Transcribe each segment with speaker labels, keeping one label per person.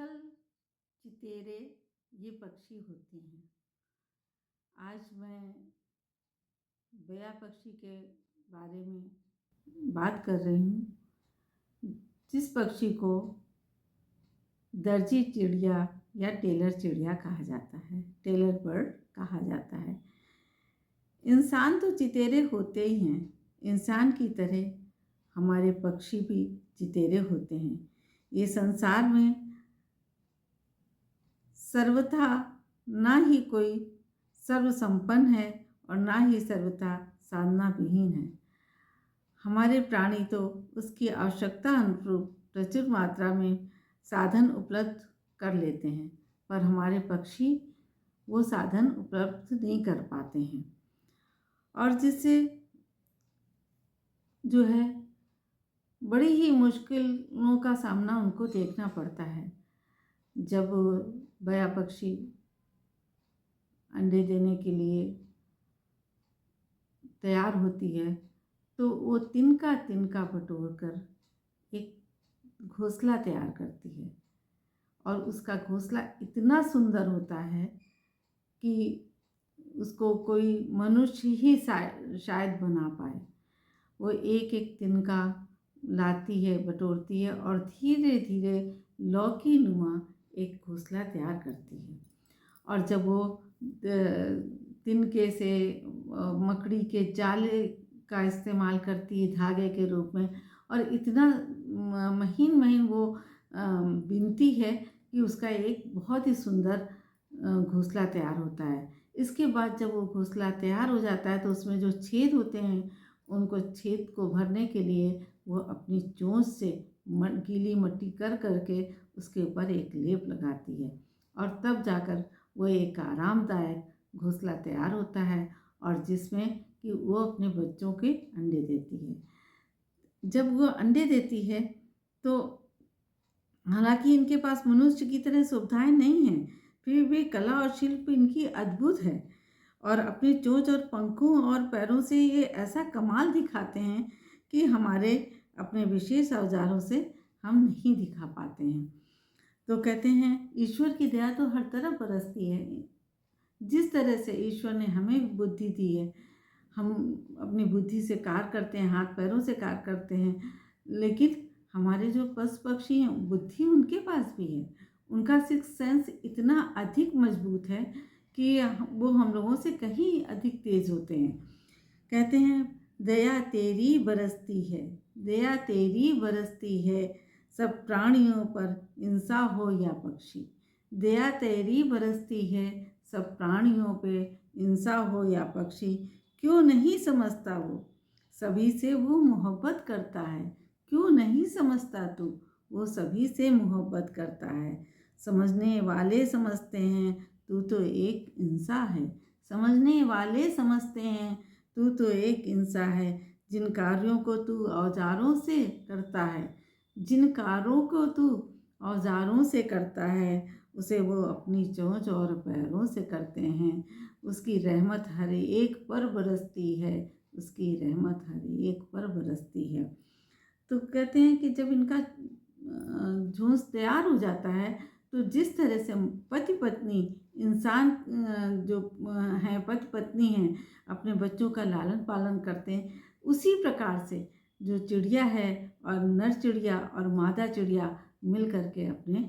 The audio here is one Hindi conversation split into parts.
Speaker 1: चंचल चितेरे ये पक्षी होते हैं। आज मैं बया पक्षी के बारे में बात कर रही हूँ, जिस पक्षी को दर्जी चिड़िया या टेलर चिड़िया कहा जाता है, टेलर बर्ड कहा जाता है। इंसान तो चितेरे होते ही हैं, इंसान की तरह हमारे पक्षी भी चितेरे होते हैं। ये संसार में सर्वथा ना ही कोई सर्वसंपन्न है और ना ही सर्वथा साधना विहीन है। हमारे प्राणी तो उसकी आवश्यकता अनुरूप प्रचुर मात्रा में साधन उपलब्ध कर लेते हैं, पर हमारे पक्षी वो साधन उपलब्ध नहीं कर पाते हैं और जिससे जो है बड़ी ही मुश्किलों का सामना उनको देखना पड़ता है। जब बया पक्षी अंडे देने के लिए तैयार होती है तो वो तिनका तिनका बटोर कर एक घोंसला तैयार करती है और उसका घोंसला इतना सुंदर होता है कि उसको कोई मनुष्य ही शायद बना पाए। वो एक एक तिनका लाती है, बटोरती है और धीरे धीरे लौकी नुमा एक घोंसला तैयार करती है। और जब वो तिनके से मकड़ी के जाले का इस्तेमाल करती है धागे के रूप में और इतना महीन महीन वो बिनती है कि उसका एक बहुत ही सुंदर घोंसला तैयार होता है। इसके बाद जब वो घोंसला तैयार हो जाता है तो उसमें जो छेद होते हैं उनको छेद को भरने के लिए वो अपनी चोंच से गीली मिट्टी कर करके उसके ऊपर एक लेप लगाती है और तब जाकर वो एक आरामदायक घोंसला तैयार होता है और जिसमें कि वो अपने बच्चों के अंडे देती है। जब वो अंडे देती है तो हालांकि इनके पास मनुष्य की तरह सुविधाएं नहीं हैं, फिर भी कला और शिल्प इनकी अद्भुत है और अपनी चोंच और पंखों और पैरों से ये ऐसा कमाल दिखाते हैं कि हमारे अपने विशेष औजारों से हम नहीं दिखा पाते हैं। तो कहते हैं ईश्वर की दया तो हर तरफ बरसती है। जिस तरह से ईश्वर ने हमें बुद्धि दी है, हम अपनी बुद्धि से कार्य करते हैं, हाथ पैरों से कार्य करते हैं, लेकिन हमारे जो पशु पक्षी हैं बुद्धि उनके पास भी है। उनका सिक्स सेंस इतना अधिक मजबूत है कि वो हम लोगों से कहीं अधिक तेज होते हैं। कहते हैं दया तेरी बरसती है, दया तेरी बरसती है, सब प्राणियों पर इंसान हो या पक्षी। दया तेरी बरसती है, सब प्राणियों पे इंसान हो या पक्षी। क्यों नहीं समझता वो, सभी से वो मोहब्बत करता है। क्यों नहीं समझता तू, वो सभी से मोहब्बत करता है। समझने वाले समझते हैं तू तो एक इंसान है। समझने वाले समझते हैं तू तो एक इंसान है। जिन कार्यों को तू औजारों से करता है, जिन कार्यों को तू औजारों से करता है, उसे वो अपनी चोंच और पैरों से करते हैं। उसकी रहमत हर एक पर बरसती है, उसकी रहमत हर एक पर बरसती है। तो कहते हैं कि जब इनका झुंड तैयार हो जाता है तो जिस तरह से पति पत्नी इंसान जो हैं पति पत्नी हैं अपने बच्चों का लालन पालन करते हैं, उसी प्रकार से जो चिड़िया है और नर चिड़िया और मादा चिड़िया मिल करके अपने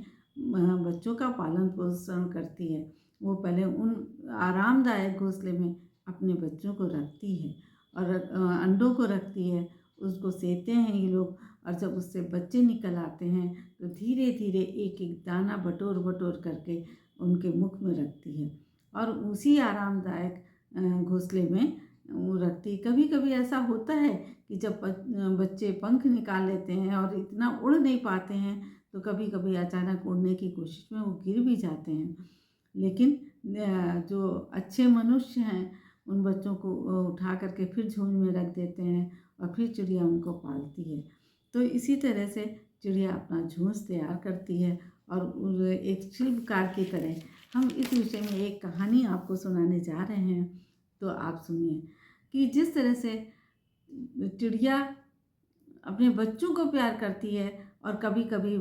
Speaker 1: बच्चों का पालन पोषण करती है। वो पहले उन आरामदायक घोंसले में अपने बच्चों को रखती है और अंडों को रखती है, उसको सेते हैं ये लोग और जब उससे बच्चे निकल आते हैं तो धीरे धीरे एक एक दाना बटोर बटोर करके उनके मुख में रखती है और उसी आरामदायक घोंसले में वो रखती है। कभी कभी ऐसा होता है कि जब बच्चे पंख निकाल लेते हैं और इतना उड़ नहीं पाते हैं तो कभी कभी अचानक उड़ने की कोशिश में वो गिर भी जाते हैं, लेकिन जो अच्छे मनुष्य हैं उन बच्चों को उठा करके फिर झुंड में रख देते हैं और फिर चिड़िया उनको पालती है। तो इसी तरह से चिड़िया अपना झुंड तैयार करती है और एक शिल्पकार की तरह हम इस विषय में एक कहानी आपको सुनाने जा रहे हैं। तो आप सुनिए कि जिस तरह से चिड़िया अपने बच्चों को प्यार करती है और कभी कभी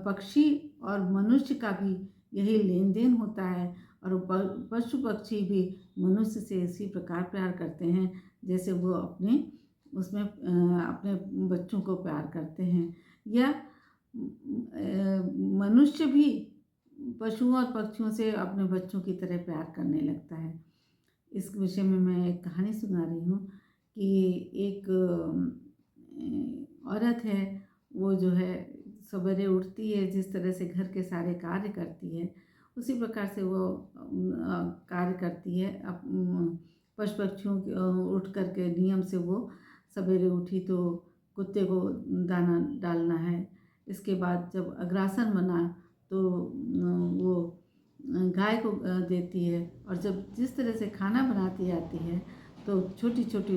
Speaker 1: पक्षी और मनुष्य का भी यही लेन देन होता है। और पशु पक्षी भी मनुष्य से इसी प्रकार प्यार करते हैं जैसे वो अपने बच्चों को प्यार करते हैं, या मनुष्य भी पशुओं और पक्षियों से अपने बच्चों की तरह प्यार करने लगता है। इस विषय में मैं एक कहानी सुना रही हूँ कि एक औरत है, वो जो है सवेरे उठती है, जिस तरह से घर के सारे कार्य करती है उसी प्रकार से वो कार्य करती है। पशु पक्षियों उठ करके नियम से वो सवेरे उठी तो कुत्ते को दाना डालना है, इसके बाद जब अग्रासन बना तो वो गाय को देती है, और जब जिस तरह से खाना बनाती आती है तो छोटी छोटी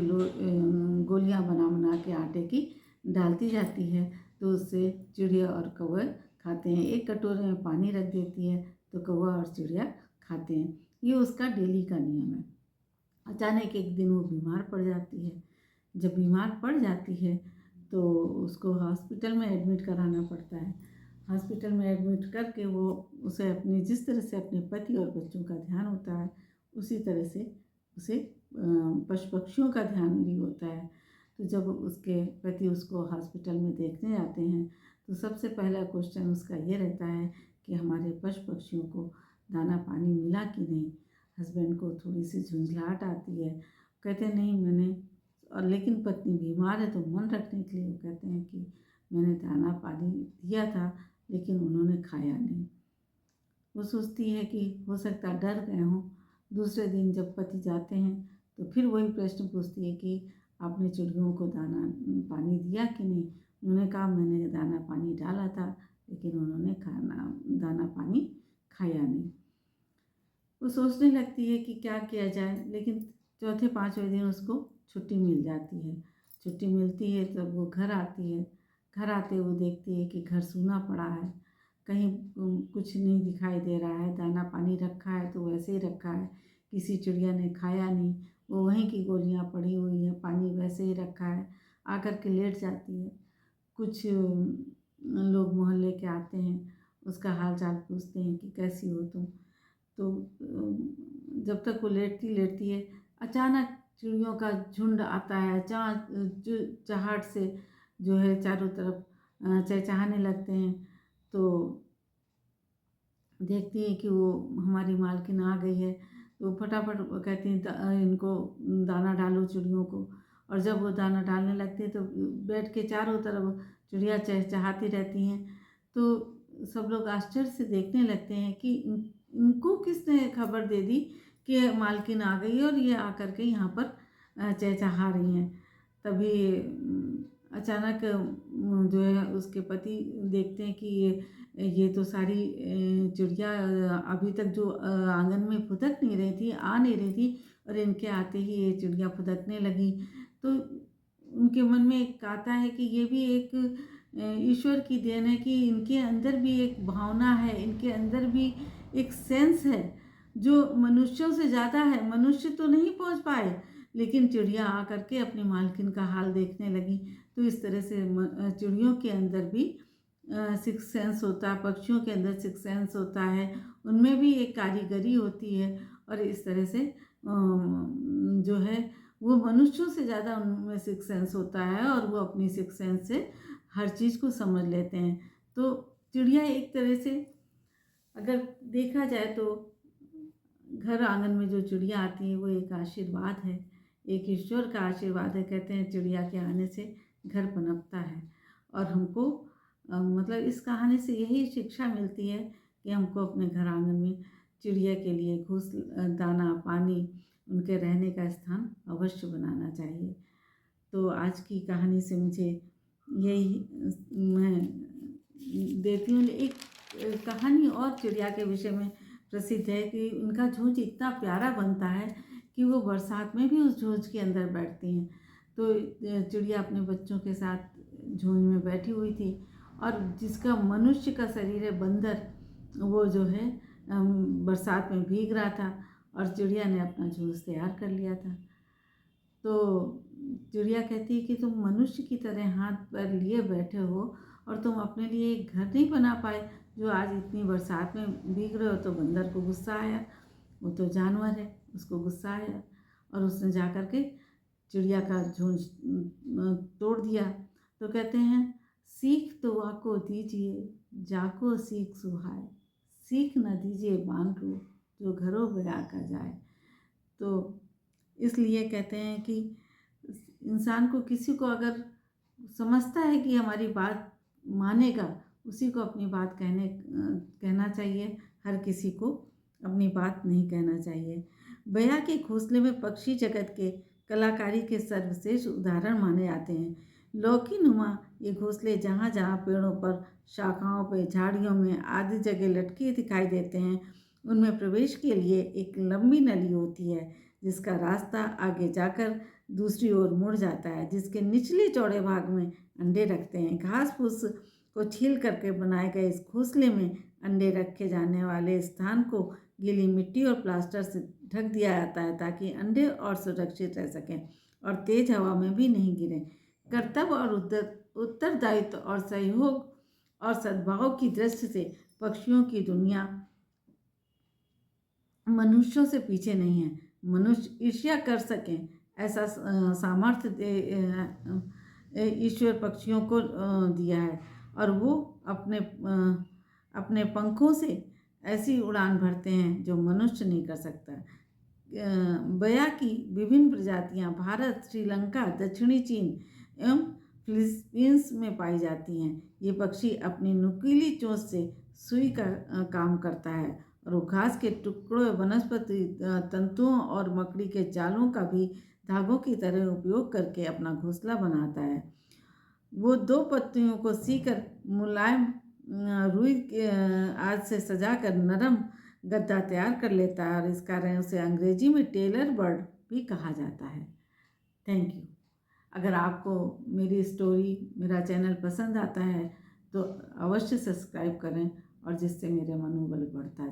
Speaker 1: गोलियां बना बना के आटे की डालती जाती है, तो उससे चिड़िया और कौवा खाते हैं। एक कटोरे में पानी रख देती है तो कौवा और चिड़िया खाते हैं। ये उसका डेली का नियम है। अचानक एक दिन वो बीमार पड़ जाती है। जब बीमार पड़ जाती है तो उसको हॉस्पिटल में एडमिट कराना पड़ता है। हॉस्पिटल में एडमिट करके वो उसे जिस तरह से अपने पति और बच्चों का ध्यान होता है उसी तरह से उसे पशु पक्षियों का ध्यान भी होता है। तो जब उसके पति उसको हॉस्पिटल में देखने जाते हैं तो सबसे पहला क्वेश्चन उसका ये रहता है कि हमारे पशु पक्षियों को दाना पानी मिला कि नहीं। हस्बैंड को थोड़ी सी झुंझलाहट आती है, कहते हैं नहीं मैंने, और लेकिन पत्नी बीमार है तो मन रखने के लिए वो कहते हैं कि मैंने दाना पानी दिया था लेकिन उन्होंने खाया नहीं। वो सोचती है कि हो सकता डर गए हों। दूसरे दिन जब पति जाते हैं तो फिर वही प्रश्न पूछती है कि आपने चिड़ियों को दाना पानी दिया कि नहीं। उन्होंने कहा मैंने दाना पानी डाला था लेकिन उन्होंने दाना पानी खाया नहीं। वो सोचने लगती है कि क्या किया जाए, लेकिन चौथे पाँचवें दिन उसको छुट्टी मिल जाती है। छुट्टी मिलती है तब वो घर आती है। घर आते वो देखती है कि घर सूना पड़ा है, कहीं कुछ नहीं दिखाई दे रहा है। दाना पानी रखा है तो वैसे ही रखा है, किसी चिड़िया ने खाया नहीं, वो वहीं की गोलियां पड़ी हुई हैं, पानी वैसे ही रखा है। आकर के लेट जाती है। कुछ लोग मोहल्ले के आते हैं, उसका हाल चाल पूछते हैं कि कैसी हो तुम। तो जब तक वो लेटती है अचानक चिड़ियों का झुंड आता है, चहट से जो है चारों तरफ चहचहाने लगते हैं। तो देखती है कि वो हमारी मालकिन आ गई है, तो फटाफट कहती हैं इनको दाना डालो चिड़ियों को। और जब वो दाना डालने लगती है तो बैठ के चारों तरफ चिड़िया चहचहाती रहती हैं। तो सब लोग आश्चर्य से देखने लगते हैं कि इनको किसने खबर दे दी कि मालकिन आ गई और ये आकर के यहाँ पर चहचहा रही हैं। तभी अचानक जो है उसके पति देखते हैं कि ये तो सारी चिड़िया अभी तक जो आंगन में फुदक नहीं रही थी, आ नहीं रही थी, और इनके आते ही ये चिड़िया फुदकने लगी। तो उनके मन में एक आता है कि ये भी एक ईश्वर की देन है कि इनके अंदर भी एक भावना है, इनके अंदर भी एक सेंस है जो मनुष्यों से ज़्यादा है। मनुष्य तो नहीं पहुंच पाए, लेकिन चिड़िया आकर के अपनी मालकिन का हाल देखने लगी। तो इस तरह से चिड़ियों के अंदर भी सिक्स सेंस होता है, पक्षियों के अंदर सिक्स सेंस होता है, उनमें भी एक कारीगरी होती है। और इस तरह से जो है वो मनुष्यों से ज़्यादा उनमें सिक्स सेंस होता है और वो अपनी सिक्स सेंस से हर चीज़ को समझ लेते हैं। तो चिड़िया एक तरह से अगर देखा जाए तो घर आंगन में जो चिड़िया आती है वो एक आशीर्वाद है, एक ईश्वर का आशीर्वाद है। कहते हैं चिड़िया के आने से घर पनपता है। और हमको मतलब इस कहानी से यही शिक्षा मिलती है कि हमको अपने घर आंगन में चिड़िया के लिए दाना पानी, उनके रहने का स्थान अवश्य बनाना चाहिए। तो आज की कहानी से मुझे यही मैं देती हूँ। एक कहानी और चिड़िया के विषय में प्रसिद्ध है कि उनका झोंझ इतना प्यारा बनता है कि वो बरसात में भी उस झोंझ के अंदर बैठती हैं। तो चिड़िया अपने बच्चों के साथ झोंझ में बैठी हुई थी, और जिसका मनुष्य का शरीर है बंदर, वो जो है बरसात में भीग रहा था और चिड़िया ने अपना झोंझ तैयार कर लिया था। तो चिड़िया कहती है कि तुम मनुष्य की तरह हाथ पैर लिए बैठे हो और तुम अपने लिए एक घर नहीं बना पाए, जो आज इतनी बरसात में भीग रहे हो। तो बंदर को गुस्सा आया, वो तो जानवर है, उसको गुस्सा आया और उसने जा कर के चिड़िया का झुंड तोड़ दिया। तो कहते हैं, सीख तो आको दीजिए जाको सीख सुहाए, सीख न दीजिए बांटू जो घरों बया का जाए। तो इसलिए कहते हैं कि इंसान को, किसी को अगर समझता है कि हमारी बात मानेगा, उसी को अपनी बात कहना चाहिए। हर किसी को अपनी बात नहीं कहना चाहिए। बया के घोंसले में पक्षी जगत के कलाकारी के सर्वश्रेष्ठ उदाहरण माने जाते हैं। लौकी नुमा ये घोंसले जहाँ जहाँ पेड़ों पर, शाखाओं पर, झाड़ियों में आदि जगह लटके दिखाई देते हैं, उनमें प्रवेश के लिए एक लंबी नली होती है, जिसका रास्ता आगे जाकर दूसरी ओर मुड़ जाता है, जिसके निचले चौड़े भाग में अंडे रखते हैं। घास फूस को छील करके बनाए गए इस घोंसले में अंडे रखे जाने वाले स्थान को गीली मिट्टी और प्लास्टर से ढक दिया जाता है, ताकि अंडे और सुरक्षित रह सकें और तेज हवा में भी नहीं गिरें। कर्तव्य और उत्तरदायित्व और सहयोग और सद्भाव की दृष्टि से पक्षियों की दुनिया मनुष्यों से पीछे नहीं है। मनुष्य ईर्ष्या कर सकें ऐसा सामर्थ्य ईश्वर पक्षियों को दिया है, और वो अपने पंखों से ऐसी उड़ान भरते हैं जो मनुष्य नहीं कर सकता। बया की विभिन्न प्रजातियां भारत, श्रीलंका, दक्षिणी चीन एवं फिलीपींस में पाई जाती हैं। ये पक्षी अपनी नुकीली चोंच से सुई का काम करता है, और वो घास के टुकड़ों, वनस्पति तंतुओं और मकड़ी के जालों का भी धागों की तरह उपयोग करके अपना घोंसला बनाता है। वो दो पत्तियों को सीकर मुलायम रुई के आज से सजाकर नरम गद्दा तैयार कर लेता है, और इस कारण उसे अंग्रेजी में टेलर बर्ड भी कहा जाता है। Thank you. अगर आपको मेरी स्टोरी, मेरा चैनल पसंद आता है तो अवश्य सब्सक्राइब करें, और जिससे मेरा मनोबल बढ़ता